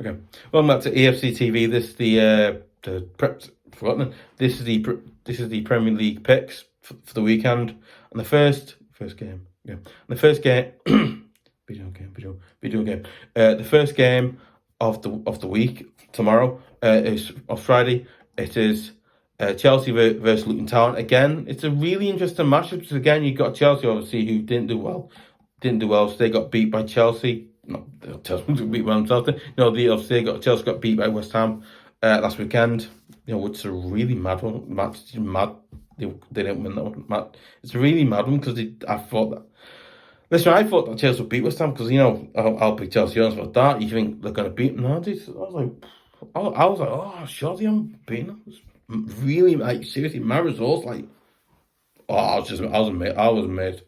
Okay. Welcome back to EFC TV. This is the prep. Forgotten. This is the Premier League picks for the weekend. And the first game. Yeah. The first game. video game. The first game of the week tomorrow is on Friday. It is Chelsea versus Luton Town. Again, it's a really interesting matchup because again you've got Chelsea obviously who didn't do well, so they got beat by Chelsea. No, Chelsea beat by themselves. Chelsea got beat by West Ham last weekend. Which is a really mad one. Mad. They didn't win that one. Mad. It's a really mad one because I thought that Chelsea would beat West Ham because I'll pick Chelsea on for that. You think they're gonna beat them? No, dude. I was like, oh, surely I'm beating them. Really, seriously, my results, I was amazed. It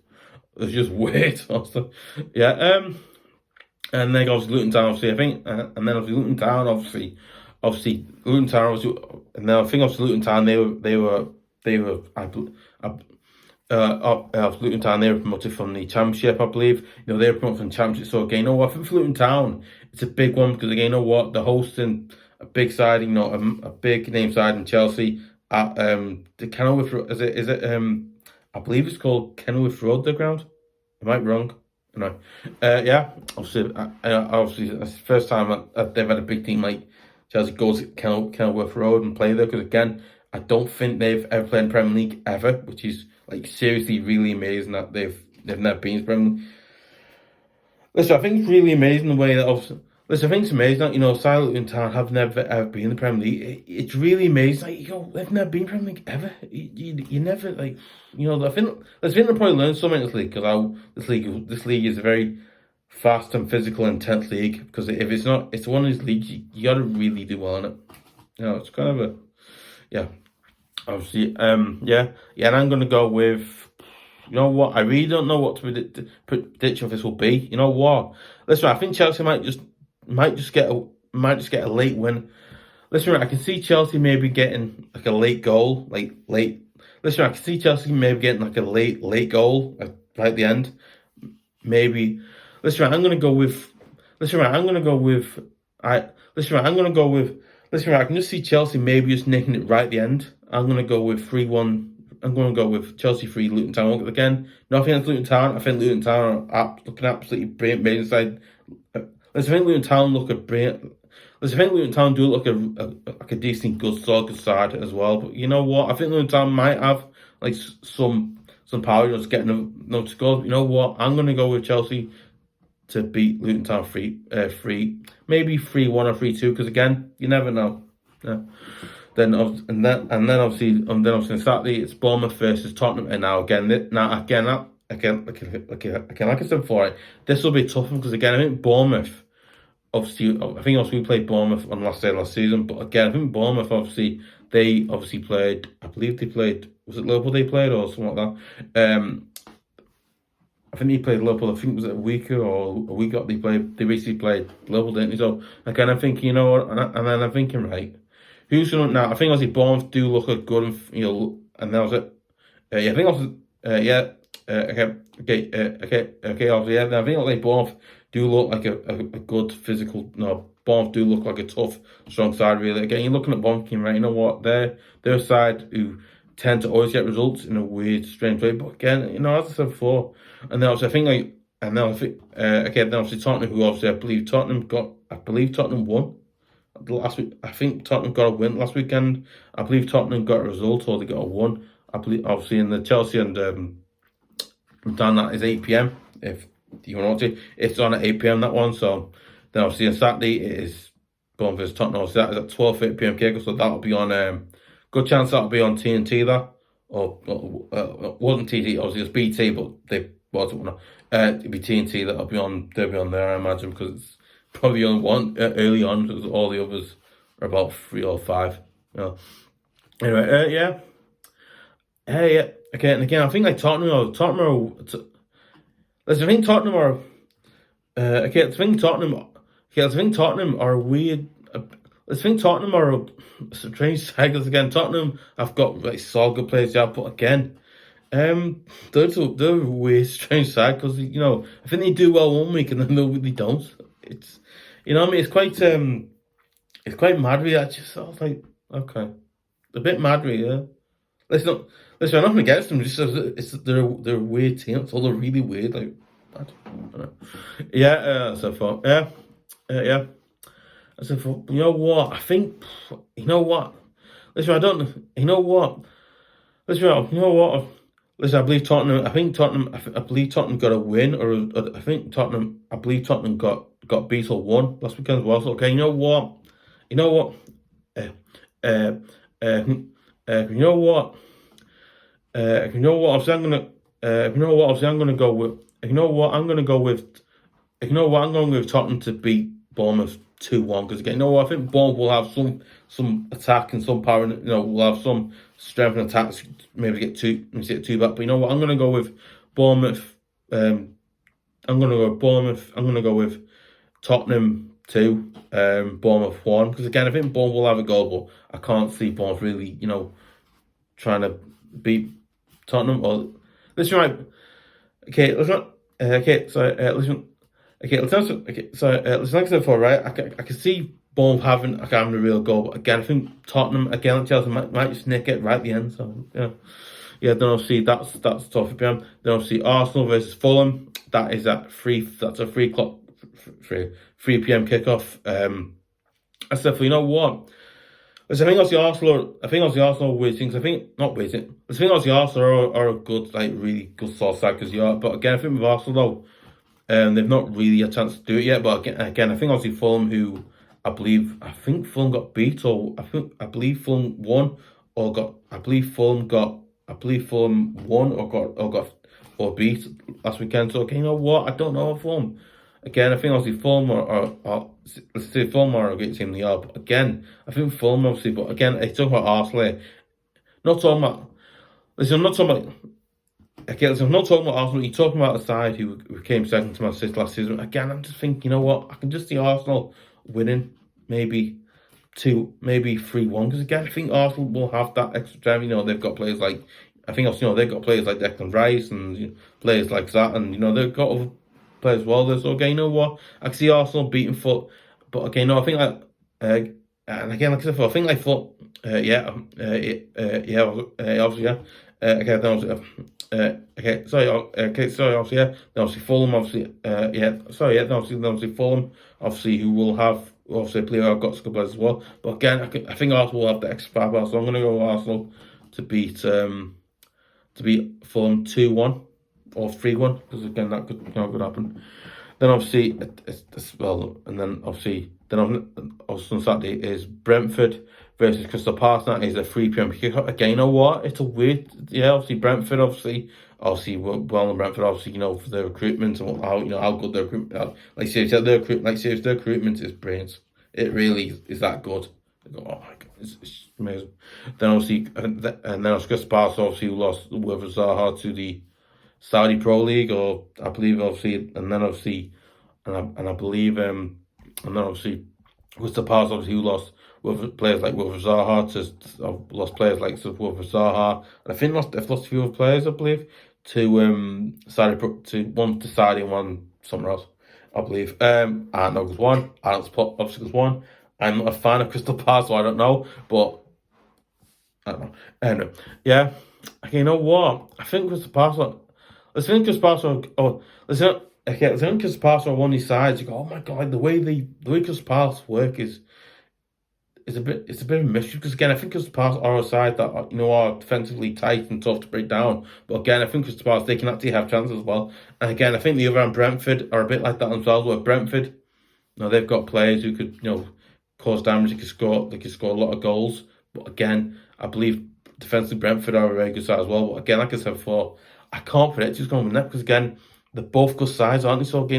was just weird. Yeah. And then obviously Luton Town, obviously, I think, and then obviously Luton Town, obviously Luton Town, and then I think obviously Luton Town, Luton Town, they were promoted from the Championship, I believe. They were promoted from the Championship. So again, I think for Luton Town, it's a big one because again, they're hosting a big side, a big name side in Chelsea at the Kenilworth. Is it? I believe it's called Kenilworth Road. The ground. Am I wrong? No. Yeah. Obviously, that's the first time they've had a big team like Chelsea go to Kenilworth Road and play there. Because again, I don't think they've ever played in the Premier League ever, which is seriously really amazing that they've never been in the Premier League. Listen, I think it's really amazing the way that obviously. Listen, I think it's amazing that Silent Luton Town have never ever been in the Premier League. It's really amazing. They've never been in the Premier League ever. You never I think they'll probably learn something in this league because this league is a very fast and physical, intense league. Because if it's not, it's one of these leagues you got to really do well in it. It's kind of obviously, yeah. And I'm gonna go with. You know what? I really don't know what to prediction of this will be. You know what? Listen, I think Chelsea might just get a late win. Listen, I can see Chelsea maybe getting a late goal, late. Listen, I can see Chelsea maybe getting a late goal right at the end. Maybe. Listen, I'm gonna go with. I can just see Chelsea maybe just nicking it right at the end. I'm gonna go with 3-1. I'm going to go with Chelsea 3, Luton Town. Again, nothing against Luton Town. I think Luton Town are looking absolutely brilliant. Amazing side. I think Luton Town look brilliant. I think Luton Town do look a decent, good side as well. But you know what? I think Luton Town might have some power just getting no scores. You know what? I'm going to go with Chelsea to beat Luton Town 3, maybe 3-1 or 3-2. Because again, you never know. Yeah. Then obviously on Saturday it's Bournemouth versus Tottenham, and like I said before, this will be tough because again I think Bournemouth we played Bournemouth on the last day of last season, but again I think Bournemouth they played, I believe they played, was it Liverpool they played or something like that. I think he played Liverpool. I think it was a week up. They basically played Liverpool, didn't they? So again I'm thinking, and then I'm thinking, right, who's going to now? I think obviously Bournemouth do look a good, and that was it. I think also, obviously, yeah. I think Bournemouth do look like a good physical. No, Bournemouth do look like a tough, strong side. Really, again, you're looking at Bournemouth, right? You know what? They're a side who tend to always get results in a weird, strange way. But again, as I said before, and then also then obviously Tottenham, who obviously I believe Tottenham won last week. I think Tottenham got a win last weekend. I believe Tottenham got a result or they got a win. I believe obviously in the Chelsea and down that is 8 p.m. if you want to. It's on at 8 p.m. that one. So then obviously on Saturday it is Bournemouth versus Tottenham. So that is at 12:30 p.m. kickoff. So that'll be on. Good chance that'll be on TNT there. Or wasn't TNT, obviously it was BT, but they wasn't. It'll be TNT that'll be on. They'll be on there, I imagine, because it's probably on one early on, because all the others are about 3 or 5. Anyway, yeah. Hey, okay, and again, I think Tottenham are. Listen, I think Tottenham are. I think Tottenham are weird. I think Tottenham are a strange side because again, Tottenham have got solid players, yeah, but again, they're a weird, strange side because I think they do well one week and then they don't. You know what I mean? It's quite mad really. I just sort of like, okay, a bit mad really. Yeah. Listen, nothing against them. Just they're a weird team. It's all they're really weird. Like, I don't know. Yeah. So far, yeah, yeah. So far, you know what? I think, you know what? Listen, I don't. You know what? Listen, you know what? Listen, I believe Tottenham. I think Tottenham. I believe Tottenham got a win, or I think Tottenham. I believe Tottenham got beat or won last weekend as well. So, okay, you know what? You know what? Uh, uh, uh, you know what? You know what? Obviously, I'm gonna. You know what? Obviously, I'm gonna go with. You know what? I'm gonna go with. You know what? I'm going with Tottenham to beat Bournemouth 2-1 because again, you know what? I think Bournemouth will have some attack and some power. You know, will have some strength and attacks. Maybe get two back. But you know what? I'm going to go with Bournemouth. I'm going to go with Bournemouth. I'm going to go with Tottenham 2, Bournemouth 1. Because again, I think Bournemouth will have a goal, but I can't see Bournemouth really, trying to beat Tottenham. Or listen, right? Okay, listen. Okay, so listen. Okay, listen, like I said before, right? I can see Bournemouth having a real goal, but again, I think Tottenham again, like Chelsea might just nick it right at the end. So yeah. Then obviously that's tough for them. Then obviously Arsenal versus Fulham. That's a 3 p.m. kickoff. I said, you know what? Listen, I think Arsenal weird things. I think not weird. I think Arsenal are a good, like really good solid side because you are. But again, I think with Arsenal though, they've not really had a chance to do it yet. But again, I think obviously Fulham, who I think Fulham got beat, or I believe Fulham won, I believe Fulham won or beat last weekend. So okay, you know what? I don't know if Fulham. Again, I think obviously Fulham let's say Fulham are a great team they are. But again, I think Fulham obviously. But again, it's talking about Arsenal here. Not talking about. Listen, I'm not talking about. Okay, so I'm not talking about Arsenal. You're talking about a side who came second to Man City last season. Again, I'm just thinking, you know what? I can just see Arsenal winning maybe 3-1. Because again, I think Arsenal will have that extra time. You know, they've got players like, I think also, they've got players like Declan Rice and players like that. And, they've got other players as well. So, okay, you know what? I can see Arsenal beating Foot. But, okay, no, I think like, and again, like I said, I think like Foot, obviously, yeah. Okay, then obviously, sorry, obviously, yeah. Then obviously Fulham, obviously, then obviously Fulham, obviously, who will have, obviously, a player I've got some players as well. But again, I think Arsenal will have the extra firepower, so I'm going to go with Arsenal to beat Fulham 2-1 or 3-1, because again, that could happen. Then obviously, on Saturday is Brentford versus Crystal Palace. That is a 3 p.m. kickoff. Again, you know what? It's a weird, obviously Brentford, obviously well in Brentford, obviously, for their recruitment and how good their recruitment are. Like seriously, their recruitment is brilliant. It really is that good. Oh my god, it's amazing. Then obviously, and then Crystal Palace obviously lost with Zaha to the Saudi Pro League, or I believe obviously, and then obviously, and I believe and then obviously, Crystal Palace obviously who lost with players like Wilfred Zaha lost players like Wilfred Zaha, and I think they've lost a few other players, I believe, to Saudi and one somewhere else, I believe. I don't know who's one. I don't support obviously who's one. I'm not a fan of Crystal Palace, so I don't know, but I don't know. Anyway, yeah. Okay, you know what? I think Crystal Palace. Let's think Crystal Palace. Let's think Crystal Palace on one of these sides. You go, oh my god, the way Crystal Palace work is a bit of a mystery, because again, I think Crystal Palace are a side that are defensively tight and tough to break down. But again, I think Crystal Palace, they can actually have chances as well. And again, I think the other end, Brentford, are a bit like that themselves. Where Brentford, they've got players who could cause damage. They could score a lot of goals. But again, I believe defensively Brentford are a very good side as well. But again, like I said before, I can't predict who's going to win that, because again, they're both good sides, aren't they? So okay,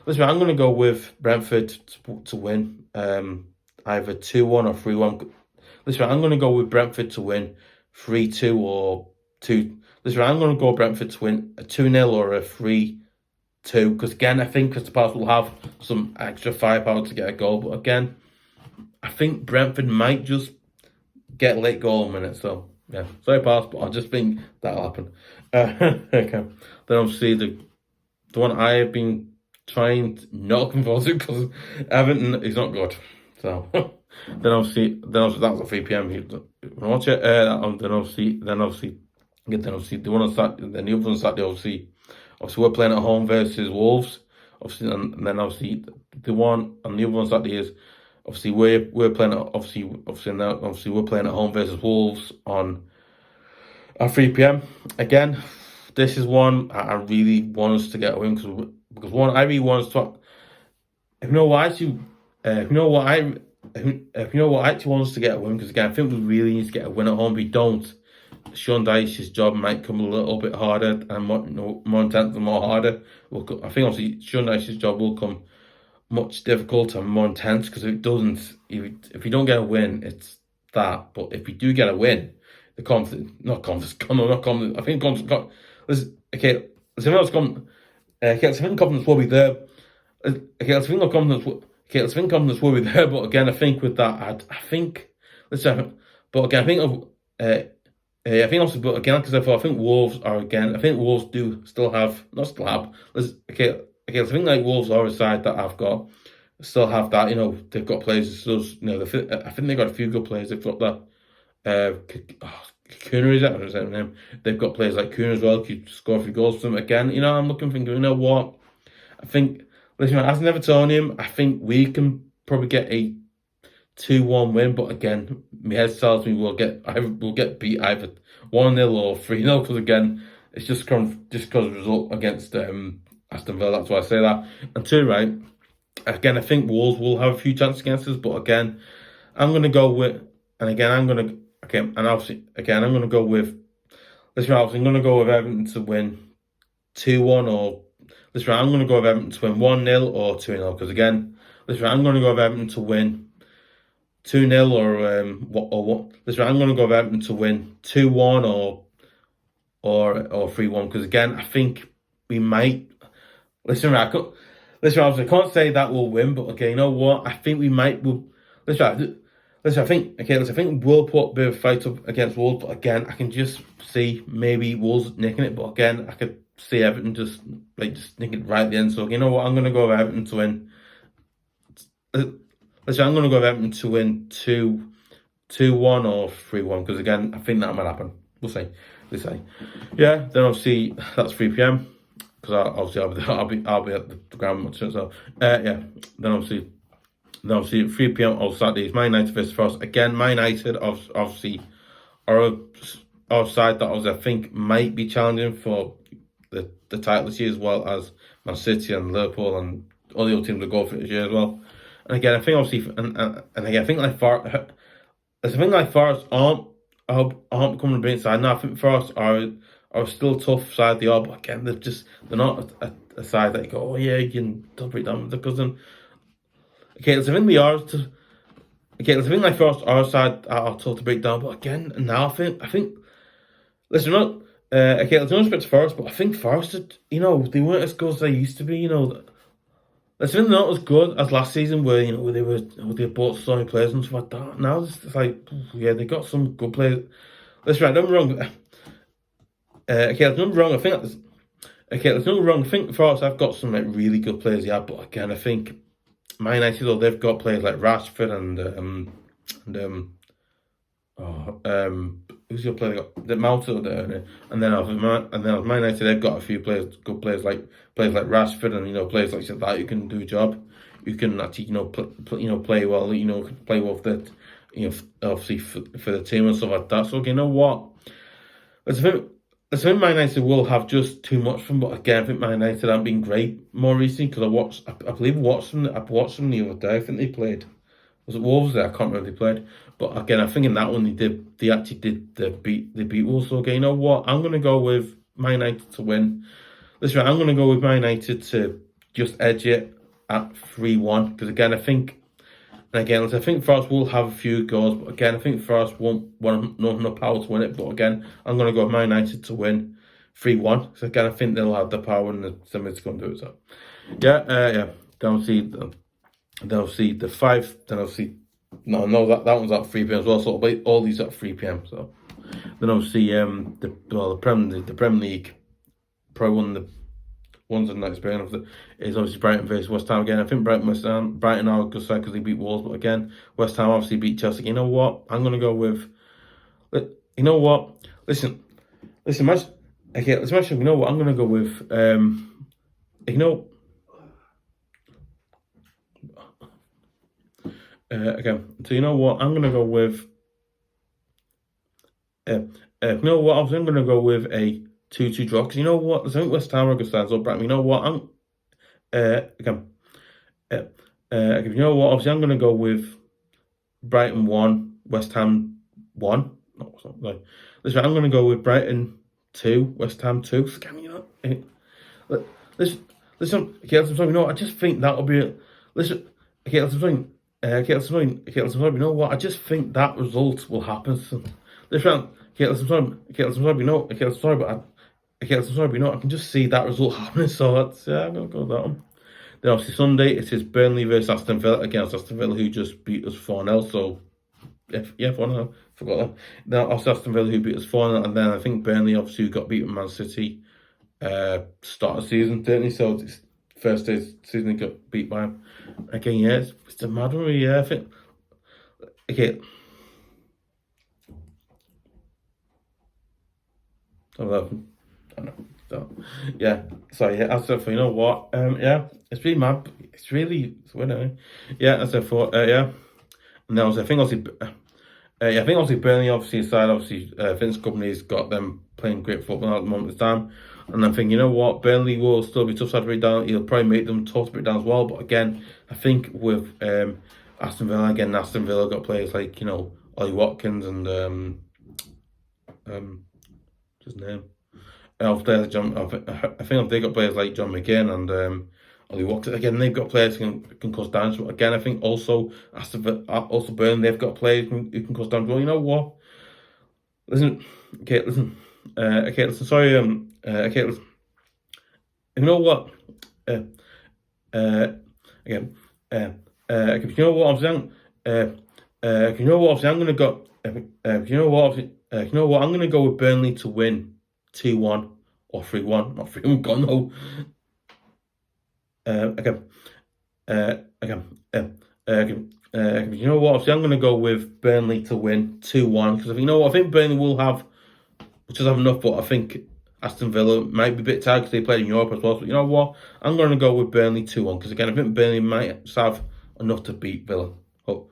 Listen, I'm going to go with Brentford to win, either 2-1 or 3-1. Listen, I'm going to go with Brentford to win 3-2 or 2. Listen, I'm going to go Brentford to win a 2-0 or a 3-2, because again, I think Crystal Palace will have some extra firepower to get a goal. But again, I think Brentford might just get a late goal in a minute. So yeah, sorry, Palace, but I just think that'll happen. Okay. Then obviously the one I have been trying not looking forward to because Everton is not good. So then obviously that's at 3 p.m. You can watch it. Then obviously the one on Saturday, then the other one on Saturday, obviously we're playing at home versus Wolves. Obviously, and then obviously the one and the other one on Saturday is obviously we're playing at obviously we're playing at home versus Wolves on at 3 p.m. Again, this is one I really want us to get a win because one I really want us to. If you know what I actually, if you know what I, if you know what I actually want us to get a win because again I think we really need to get a win at home. If we don't, Sean Dyche's job might come a little bit harder and more intense and more harder. I think obviously Sean Dyche's job will come much difficult and more intense because if it doesn't, if you don't get a win, it's that. But if we do get a win, the confidence, not confidence, not confidence. I think confidence. Okay, I think confidence will be there. Okay, I think confidence will be there. But again, I think with that, I think. Listen, but again, I think. I think also, but again, because I think Wolves are again. I think Wolves do still have, not still have. Okay. I think like Wolves are a side that I've got, still have that. You know, they've got players. So, you know, I think they've got a few good players. They've got that. Kuna is that? Or is that his name? They've got players like Kuna as well. Could score a few goals for them again. You know, I'm looking, thinking. You know what? I think. Listen, as an Evertonian, I think we can probably get a 2-1 win, but again, my head tells me we'll get beat either 1-0 or 3-0 because again, it's just because of the result against Aston Villa. That's why I say that. And two, right? Again, I think Wolves will have a few chances against us, but again, I'm gonna go with, and again, I'm gonna go with. Listen, I'm gonna go with Everton to win 2-1 or. Listen, I'm gonna go with Everton to win 1-0 or 2-0 because again, listen, I'm gonna go with Everton to win 2-0 or what? Listen, I'm going to go with Everton to win 2-1 or 3-1 because again, I think we might. Listen, I can't say that we'll win, but okay, you know what? I think we might. Listen, I think we'll put a bit of a fight up against Wolves, but again, I can just see maybe Wolves nicking it, but again, I could see Everton just nicking it right at the end. So you know what? I'm going to go with Everton to win. Listen, I'm going to go with Everton to win 2-1 or 3-1 because again, I think that might happen. We'll see. Yeah. Then obviously that's 3 p.m. because I'll be at the ground. So yeah. Then obviously at 3 p.m. on Saturday is Man United versus Forest. Again, Man United obviously are a side that I think might be challenging for the title this year as well as Man City and Liverpool and all the other teams that go for it this year as well. And again, I think obviously, and again, I think like Forest aren't becoming a brilliant side. Now I think Forest are still tough side they are, but again, they're not a side that you go, oh yeah, you can break down because then. Okay, so I think they are. Okay, so I think like Forest are a side that are tough to break down, but again, now I think. Listen, not okay. There's no respect to Forest, but I think Forest, you know, they weren't as good as they used to be. You know. I think they're not as good as last season where, you know, they bought so many players and stuff like that. Now it's like, yeah, they got some good players. That's right, don't be wrong. Okay, there's nothing wrong. There's nothing wrong. I think Forest have got some like really good players, yeah, but again, I think Man United, though, they've got players like Rashford and who's your player? The Mount there, and then Man United, they've got a few players, good players like Rashford, and you know players like that who can do a job, who can actually play well, play well for the, obviously for the team and stuff like that. So you know what, I think Man United will have just too much from, but again, I think Man United haven't been great more recently because I believe I watched them the other day. I think they played. Was it Wolves there? I can't remember they played. But again, I think in that one they actually did beat Wolves. So again, you know what? I'm gonna go with Man United to win. Listen, I'm gonna go with Man United to just edge it at 3-1. Because again, I think Forest will have a few goals, but again, I think Forest won't want enough power to win it. But again, I'm gonna go with Man United to win 3-1. So again, I think they'll have the power and the stomach to go and do it. So yeah. Then I'll see the 5. Then I'll see. No, that one's at 3 p.m. as well. So all these at 3 p.m. So then I'll see the Premier League probably one of one's a nice brain of it is obviously Brighton versus West Ham again. I think Brighton are a good side because they beat Wolves, but again, West Ham obviously beat Chelsea. You know what? I'm gonna go with. You know what? Listen, match. Okay, let's match. You know what? I'm gonna go with. You know. Okay, so you know what? I'm gonna go with. You know what? I'm gonna go with a 2-2 draw because you know what? I think West Ham are a good side, so Brighton. You know what? Again. You know what? Obviously, I'm gonna go with Brighton 1, West Ham 1. No, it's not like. Listen, I'm gonna go with Brighton 2, West Ham 2. So, you know, listen. Okay, listen. You know, I just think that'll be. Listen. Okay, listen. Listen. You know what? I just think that result will happen. So, listen. Okay, listen. You know. Okay, sorry, but you know, I can just see that result happening. So that's I'm gonna go with that one. Then obviously Sunday it is Burnley versus Aston Villa against Aston Villa who just beat us 4-0. So yeah, 4-0. Forgot that. Then obviously Aston Villa who beat us 4-0, and then I think Burnley obviously who got beaten Man City start of season, didn't he? So it's first day of the season he got beat by him. Again, yeah, it's a mad one. Yeah, I think. Okay. I know. So, yeah. So yeah, as I said, for you know what, yeah, it's really mad. It's weird, anyway. Yeah, as I said, for yeah. And then I think obviously, I think obviously Burnley obviously aside, obviously Vince Company's got them playing great football at the moment of time. And I'm thinking, you know what, Burnley will still be tough side to break down. He'll probably make them tough to break down as well. But again, I think with Aston Villa got players like, you know, Ollie Watkins and what's his name? I think they got players like John McGinn and Ollie Watkins. Again, they've got players who can cause damage. But again, I think also Burnley, they've got players who can cause damage. Well, you know what? Listen. Sorry. Listen. You know what? Again. You know what I'm saying? You know what? Obviously, I'm gonna go. You know what? You know what? I'm gonna go with Burnley to win 2-1 or 3-1. Not 3-1. God no. You know what? Obviously, I'm gonna go with Burnley to win 2-1 because you know what? I think Burnley will have, which is have enough, but I think Aston Villa might be a bit tired because they played in Europe as well. So you know what? I'm gonna go with Burnley 2-1 because again, I think Burnley might just have enough to beat Villa. Hope.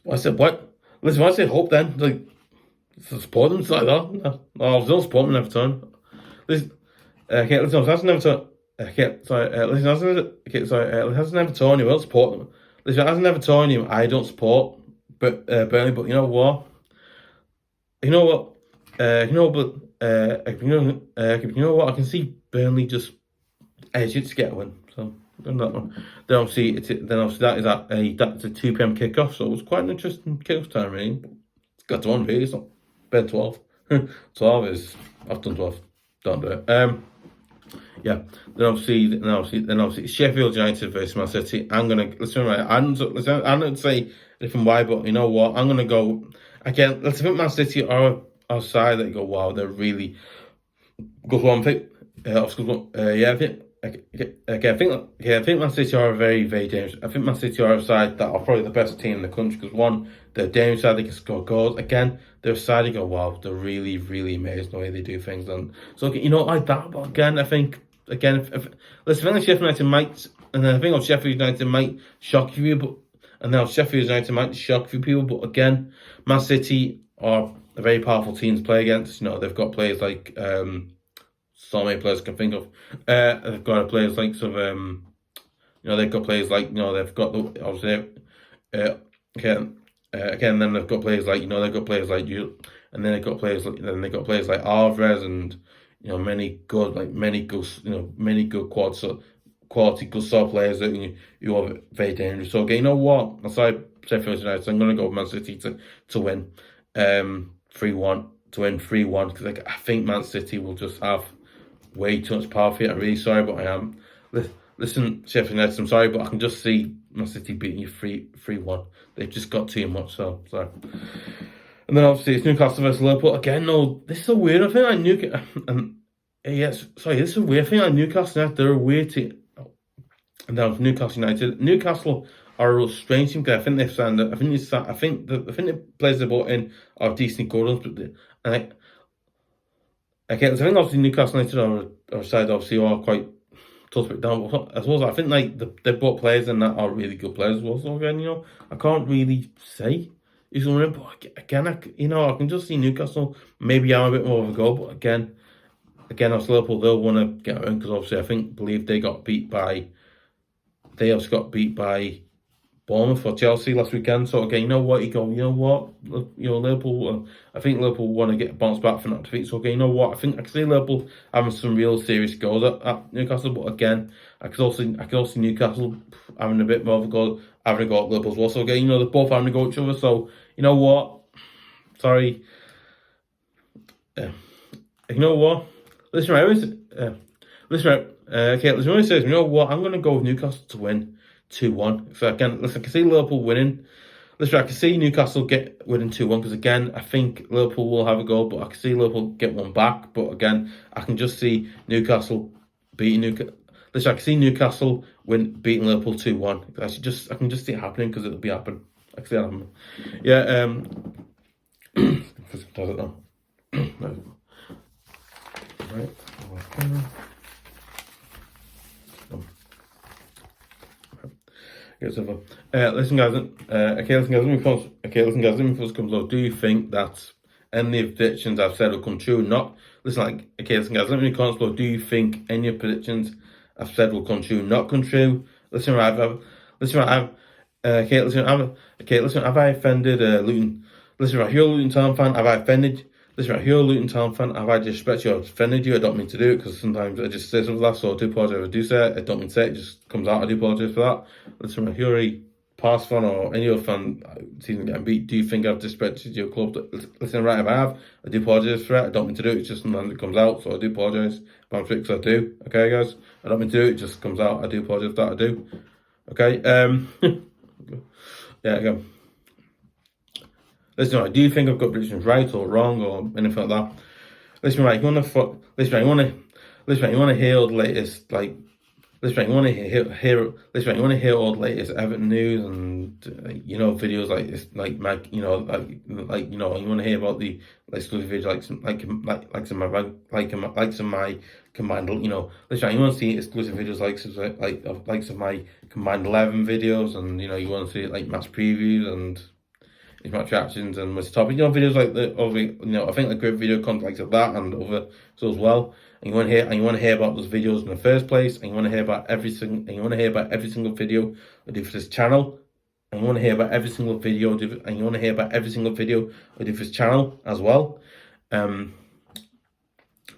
I said what? Listen, when I say hope, then like support them like that. No, I was not supporting Everton. Listen, listen, that's Everton. Listen, as an Evertonian, I will support them. Listen, as an Evertonian, I don't support Burnley, but you know what? You know what? You know what? I can see Burnley just edging to get a win. So done that one. Then obviously that is that's a 2 p.m. kickoff. So it was quite an interesting kickoff time, really. It's got to one really. It's not bed 12. 12 is I've done 12. Don't do it. Yeah. Then obviously Sheffield United versus Man City. I'm gonna listen. Right. I'm not say different why, but you know what? I'm gonna go again. Let's think Man City are outside that you go. Wow, they're really good one. I think Man City are very, very dangerous. I think Man City are a side that are probably the best team in the country because one, they're dangerous side, they can score goals. Again, they're a side you go, wow, they're really, really amazing the way they do things. And so, you know, like that. But again, I think, if Sheffield United might, and then I think Sheffield United might shock you, but and now Sheffield United might shock a few people. But again, Man City are a very powerful team to play against. You know, they've got players like so many players I can think of. They've got players like you know, they've got players like, you know, they've got the obviously again then they've got players like, you know, they've got players like you, and then they've got players like Alvarez and you know many good quality good star players that you are very dangerous. So again, you know what? Aside Sheffield United, I'm gonna go with Man City to win 3-1 because like, I think Man City will just have way too much power for it. I'm really sorry, but I am. Listen, Sheffield United, I'm sorry, but I can just see Man City beating you 3-1. They've just got too much, so sorry. And then obviously it's Newcastle versus Liverpool. Again, no, this is so weird. I think like Newcastle, and Yes, sorry, this is a weird thing. Like Newcastle United, they're a weird team. And now Newcastle United. Newcastle are a real strange team. 'Cause I think they've signed. I think they. I think the players they brought in are decent good ones, but and I think obviously Newcastle United are a side obviously are quite tough to put down. But I suppose I think like they brought players in that are really good players as well. So again, I can't really say who's going to win. But again, I can just see Newcastle maybe I'm a bit more of a goal. But again, as Liverpool, they'll want to get in because obviously believe they got beat by. They also got beat by Bournemouth or Chelsea last weekend. So again, you know what? Liverpool. I think Liverpool want to get bounced back from that defeat. So again, you know what? I think I can see Liverpool having some real serious goals at Newcastle. But again, I could also see Newcastle having a bit more of a goal, having a go at Liverpool as well. So again, they're both having a go at each other. So you know what? Sorry. You know what? Listen, okay, listen, says, you know what? I'm going to go with Newcastle to win 2-1. So again, listen, I can see Liverpool winning. Listen, I can see Newcastle winning 2-1 because again, I think Liverpool will have a goal, but I can see Liverpool get one back. But again, I can just see Newcastle beating Newcastle. Listen, I can see Newcastle beating Liverpool 2-1. I can just see it happening because it'll be happening. I can see it happening. Yeah. Does it now? Right. Listen, guys. Let me first come low. Do you think that any of the predictions I've said will come true? Not listen, listen, guys. Let me comment below. Do you think any of the predictions I've said will come true? Not come true. Listen, listen, have I offended Luton? Listen, right, you're a Luton Town fan. Have I offended? Listen, right, you're a Luton Town fan. Have I disrespected you or offended you? I don't mean to do it because sometimes I just say something like that, so I do apologise if I do say it. I don't mean to say it, it just comes out. I do apologise for that. Listen, right, you're a past fan or any other fan season getting beat. Do you think I've disrespected your club? Listen, right, if I have, I do apologise for it. I don't mean to do it, it's just sometimes it comes out, so I do apologise. If I'm because I do. Okay, guys? I don't mean to do it, it just comes out. I do apologise for that, I do. Okay, yeah, again. Listen, right, do you think I've got predictions right or wrong or anything like that? Listen, right, you want to hear all the latest, you want to hear all the latest Everton news and videos like this, you want to hear about the exclusive videos like some my combined, listen, you want to see exclusive videos like some my combined 11 videos, and you want to see match previews and match reactions and what's topic, videos like I think great video content like that and other so as well. And you want to hear about those videos in the first place, and you want to hear about every single video I do for this channel, and you want to hear about every single video I do for this channel as well.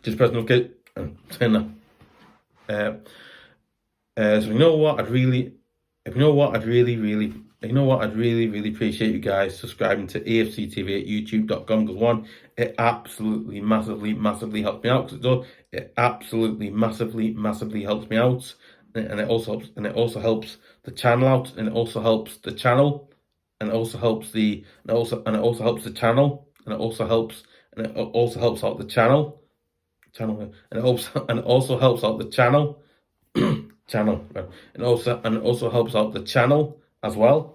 Just press notification and turn that. So I'd really appreciate you guys subscribing to EFC TV at youtube.com, because one, it absolutely massively helps me out, it absolutely massively helps me out, and it also helps the channel out, and it also helps the channel, and it also helps the channel, and it also helps out the channel, and it also helps out the channel and it also helps out the channel as well.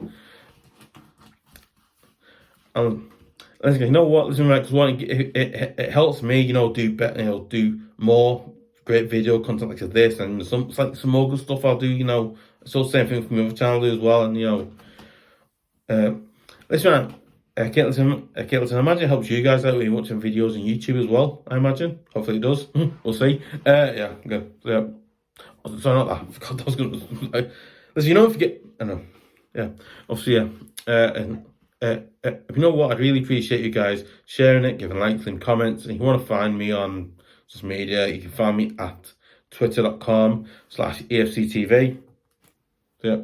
Listen, you know what? Listen, right, because it helps me, do better, do more great video content like this, and some more good stuff I'll do. So same thing from my other channel as well, and listen. Listen, I imagine it helps you guys out when you're watching videos on YouTube as well. I imagine. Hopefully it does. We'll see. Yeah, good. Yeah. Sorry, not that. I forgot that was going to... Listen, don't forget... I know. Yeah. Obviously, yeah. You know what? I'd really appreciate you guys sharing it, giving likes and comments. And if you want to find me on social media, you can find me at twitter.com/EFCTV. So, yeah.